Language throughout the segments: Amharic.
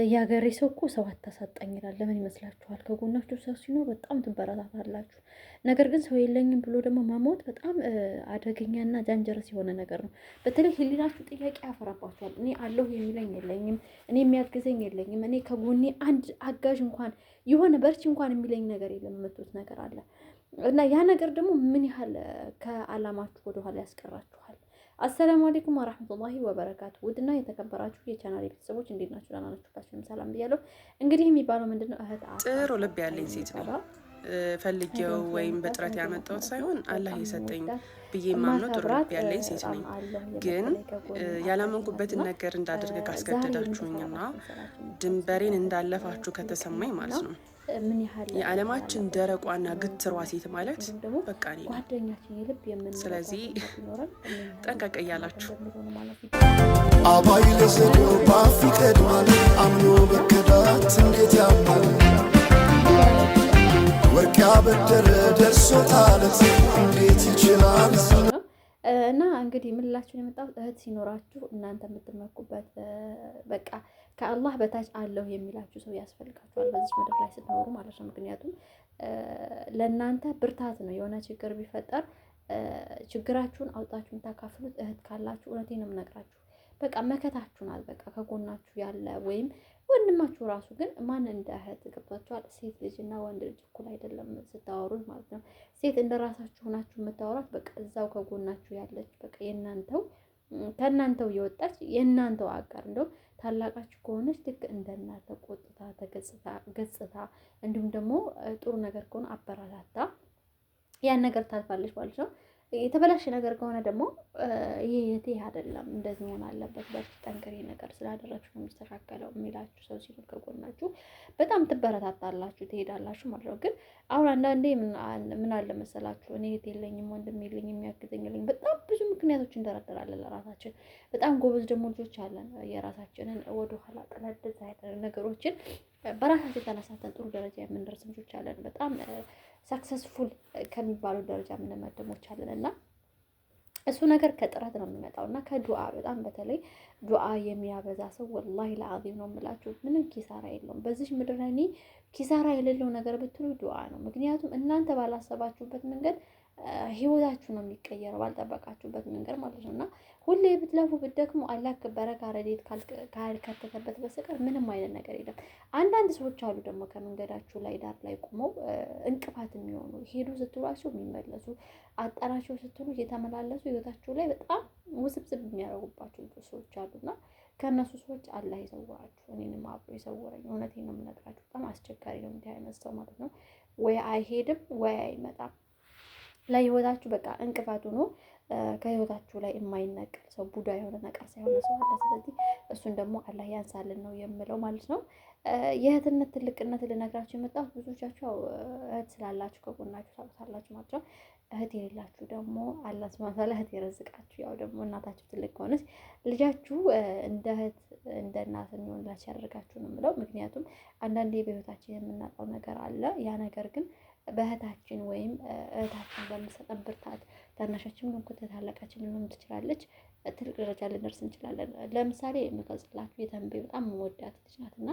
የሀገሬ ሰው እኮ ሰው አታሳጣኝ ይላል። ለምን ይመስላችኋል? ከጎናችሁ ሰው ሲኖር በጣም ትበረታታላችሁ። ነገር ግን ሰው የለኝም ብሎ ደግሞ መሞት በጣም አደገኛና ጃንጀረስ የሆነ ነገር ነው። በተለይ ህሊናችሁ ጥያቄ ያፈራባችኋል። እኔ አለሁ የሚለኝ የለኝም፣ እኔ የሚያግዘኝ የለኝም፣ እኔ ከጎኔ አንድ አጋዥ እንኳን የሆነ በርቺ እንኳን የሚለኝ ነገር የለም የምትሉት ነገር አለ እና ያ ነገር ደግሞ ምን ያህል ከአላማችሁ ወደኋላ ያስቀራችኋል። አሰላሙ አለይኩም ወራህመቱላሂ ወበረካቱ። ውድና የተከበራችሁ የቻናል ቤተሰቦች እንዴት ናችሁ? ደህና ናችሁ? ሰላም ብያለሁ። እንግዲህ የሚባለው ምንድነው እህት ጥሩ ልብ ያለኝ ሴት ነኝ። ፈልጌው ወይም በጥረት ያመጣሁት ሳይሆን አላህ የሰጠኝ ብዬ የማምነው ጥሩ ልብ ያለኝ ሴት ነኝ። ግን ያላመንኩበትን ነገር እንዳደርግ ካስገደዳችሁኝና ድንበሬን እንዳለፋችሁ ከተሰማኝ ማለት ነው የዓለማችን ደረቋና ግትሯ ሴት ማለት በቃ እኔ ነኝ። ስለዚህ ጠንቀቅ እያላችሁ አባይ ለዘዶ ባፍ ይቀድማል አምኖ መከዳት እንዴት ያማል ወርቅ ያበደረ ደርሶታለት እንዴት ይችላል። እና እንግዲህ የምንላችሁን የመጣሁት እህት ሲኖራችሁ እናንተ የምትመኩበት በቃ ከአላህ በታች አለሁ የሚላችሁ ሰው ያስፈልጋችኋል በዚህ ምድር ላይ ስትኖሩ ማለት ነው። ምክንያቱም ለእናንተ ብርታት ነው። የሆነ ችግር ቢፈጠር ችግራችሁን አውጣችሁን ታካፍሉት እህት ካላችሁ እውነቴን ነው የምነግራችሁ። በቃ መከታችሁ ናት። በቃ ከጎናችሁ ያለ ወይም ወንድማችሁ ራሱ ግን ማን እንደ እህት ገብቷችኋል። ሴት ልጅ እና ወንድ ልጅ እኩል አይደለም ስታወሩት ማለት ነው። ሴት እንደ ራሳችሁ ሆናችሁ የምታወራት በቃ እዛው ከጎናችሁ ያለች በቃ የእናንተው ከእናንተው የወጣች የእናንተው አጋር እንደው ታላቃችሁ ከሆነች ልክ እንደናንተ ቆጥታ ገጽታ እንዲሁም ደግሞ ጥሩ ነገር ከሆነ አበረታታ ያን ነገር ታልፋለች ማለት ነው። የተበላሸ ነገር ከሆነ ደግሞ ይሄ የቴ አይደለም እንደዚህ መሆን አለበት በርቺ ጠንክሪ ነገር ስላደረግሽ ነው የሚስተካከለው የሚላችሁ ሰው ሲኖር ከጎናችሁ በጣም ትበረታታላችሁ ትሄዳላችሁ ማለት ነው። ግን አሁን አንዳንዴ ምን አለ መሰላችሁ እኔ እህት የለኝም ወንድም የለኝም የሚያግዘኝ የለኝም በጣም ብዙ ምክንያቶች እንደረደራለን ለራሳችን። በጣም ጎበዝ ደግሞ ልጆች አለን የራሳችንን ወደኋላ ጥለድዛ ነገሮችን በራሳችን ተነሳተን ጥሩ ደረጃ የምንደርስ ልጆች አለን። በጣም ሰክሰስፉል ከሚባሉ ደረጃ የምንመደሞች አለን እና እሱ ነገር ከጥረት ነው የሚመጣው እና ከዱዓ በጣም በተለይ ዱዓ የሚያበዛ ሰው ወላሂ ለአዚም ነው የምላችሁ ምንም ኪሳራ የለውም በዚህ ምድር ላይ። እኔ ኪሳራ የሌለው ነገር ብትሉ ዱዓ ነው። ምክንያቱም እናንተ ባላሰባችሁበት መንገድ ህይወታችሁ ነው የሚቀየረው ባልጠበቃችሁበት መንገድ ማለት ነው። እና ሁሌ ብትለፉ ብትደክሙ አላህ በረካ ረድኤት ካልከተተበት በስተቀር ምንም አይነት ነገር የለም። አንዳንድ ሰዎች አሉ ደግሞ ከመንገዳችሁ ላይ ዳር ላይ ቆመው እንቅፋት የሚሆኑ ሄዱ ስትሏቸው የሚመለሱ አጣናቸው ስትሉ እየተመላለሱ ህይወታችሁ ላይ በጣም ውስብስብ የሚያደርጉባቸው ሰዎች አሉና ከእነሱ ሰዎች አላህ ይሰውራችሁ። እኔንም አብሮ ይሰውረኝ። እውነቴን ነው የምነግራችሁ። በጣም አስቸጋሪ ነው እንዲህ አይነት ሰው ማለት ነው። ወይ አይሄድም ወይ አይመጣም ለህይወታችሁ በቃ እንቅፋት ሆኖ ከህይወታችሁ ላይ የማይነቀል ሰው ቡዳ የሆነ ነቀርሳ የሆነ ሰው አለ። ስለዚህ እሱን ደግሞ አላህ ያንሳልን ነው የምለው ማለት ነው። የእህትነት ትልቅነት ልነግራችሁ የመጣሁት ብዙዎቻችሁ እህት ስላላችሁ ከጎናችሁ ታውቃላችሁ ማለት ነው። እህት የሌላችሁ ደግሞ አላህ ሱብሃነሁ ወተዓላ እህት ይረዝቃችሁ። ያው ደግሞ እናታችሁ ትልቅ ከሆነች ልጃችሁ እንደ እህት እንደ እናት የሚሆንላችሁ ያደርጋችሁ ነው የምለው። ምክንያቱም አንዳንዴ በህይወታችን የምናጣው ነገር አለ። ያ ነገር ግን በእህታችን ወይም እህታችን በምትሰጠን ብርታት ታናሻችን ምን ኮተ ታላቃችን ምን ትችላለች ትልቅ ደረጃ ልንደርስ እንችላለን። ለምሳሌ የምገልጽላችሁ የተንቤ በጣም መወዳት ልጅ ናትና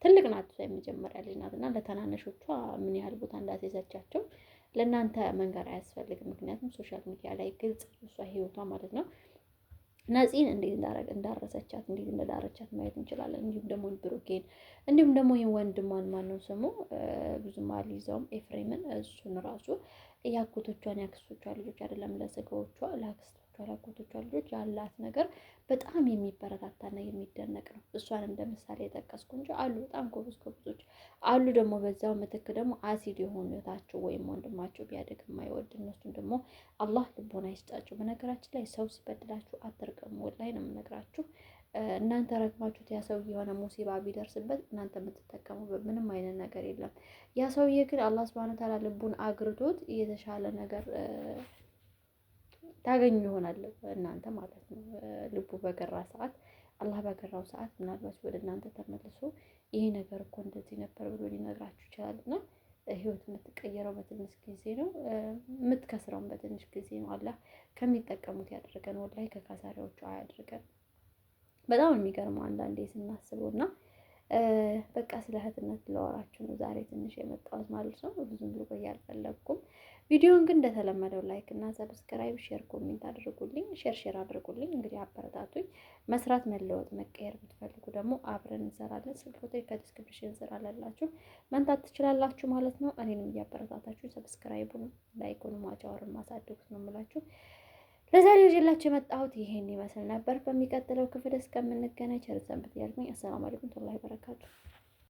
ትልቅ ናት የመጀመሪያ ልጅ ናትና ለተናነሾቿ ምን ያህል ቦታ እንዳስይዘቻቸው ለእናንተ መንገር አያስፈልግም። ምክንያቱም ሶሻል ሚዲያ ላይ ግልጽ እሷ ህይወቷ ማለት ነው። ነፂን እንዴት እንዳረሰቻት እንዴት እንደዳረቻት ማየት እንችላለን። እንዲሁም ደግሞ ብሩኬን እንዲሁም ደግሞ ይሄን ወንድሟን ማነው ስሙ ብዙም አልይዘውም ኤፍሬምን እሱን ራሱ ያጎቶቿን ያክስቶቿ ልጆች አይደለም ለስጋዎቿ ለአክስቶቿ ለአጎቶቿ ልጆች ያላት ነገር በጣም የሚበረታታና የሚደነቅ ነው። እሷን እንደ ምሳሌ የጠቀስኩ እንጂ አሉ በጣም ጎበዞች አሉ። ደግሞ በዛው ምትክ ደግሞ አሲድ የሆኑታቸው ወይም ወንድማቸው ቢያደግ የማይወድ እነሱን ደግሞ አላህ ልቦና ይስጣቸው። በነገራችን ላይ ሰው ሲበድላችሁ አትርገሙ። ወላሂ ነው የምነግራችሁ። እናንተ ረግማችሁት ያ ሰውዬ የሆነ ሙሲባ ቢደርስበት እናንተ የምትጠቀሙበት ምንም አይነት ነገር የለም። ያ ሰውዬ ግን አላህ ሱብሃነሁ ወተዓላ ልቡን አግርቶት የተሻለ ነገር ታገኙ ይሆናል እናንተ ማለት ነው። ልቡ በገራ ሰዓት አላህ በገራው ሰዓት ምናልባት ወደ እናንተ ተመልሶ ይሄ ነገር እኮ እንደዚህ ነበር ብሎ ሊነግራችሁ ይችላል። እና ህይወት የምትቀየረው በትንሽ ጊዜ ነው፣ የምትከስረውም በትንሽ ጊዜ ነው። አላህ ከሚጠቀሙት ያደርገን፣ ወላሂ ከካሳሪዎቹ አያድርገን። በጣም የሚገርመው አንዳንዴ ስናስበው እና በቃ ስለ እህትነት ለወራችሁ ነው ዛሬ ትንሽ የመጣሁት ማለት ነው። ብዙም ልቆይ አልፈለኩም። ቪዲዮውን ግን እንደተለመደው ላይክ እና ሰብስክራይብ፣ ሼር፣ ኮሜንት አድርጉልኝ። ሼር አድርጉልኝ። እንግዲህ አበረታቱኝ። መስራት፣ መለወጥ፣ መቀየር ብትፈልጉ ደግሞ አብረን እንሰራለን። ስልክ ቁጥሬ ከዲስክሪፕሽን ስር አለላችሁ መንታት ትችላላችሁ ማለት ነው። እኔንም እያበረታታችሁ ሰብስክራይቡን፣ ላይኩን ማጫወርን ማሳደጉት ነው የምላችሁ። ለዛሬ ይዤላችሁ የመጣሁት ይሄን ይመስል ነበር። በሚቀጥለው ክፍል እስከምንገናኝ ቸር ሰንብቱ ያልኩኝ። አሰላሙ አለይኩም ወራህመቱላሂ ወበረካቱ።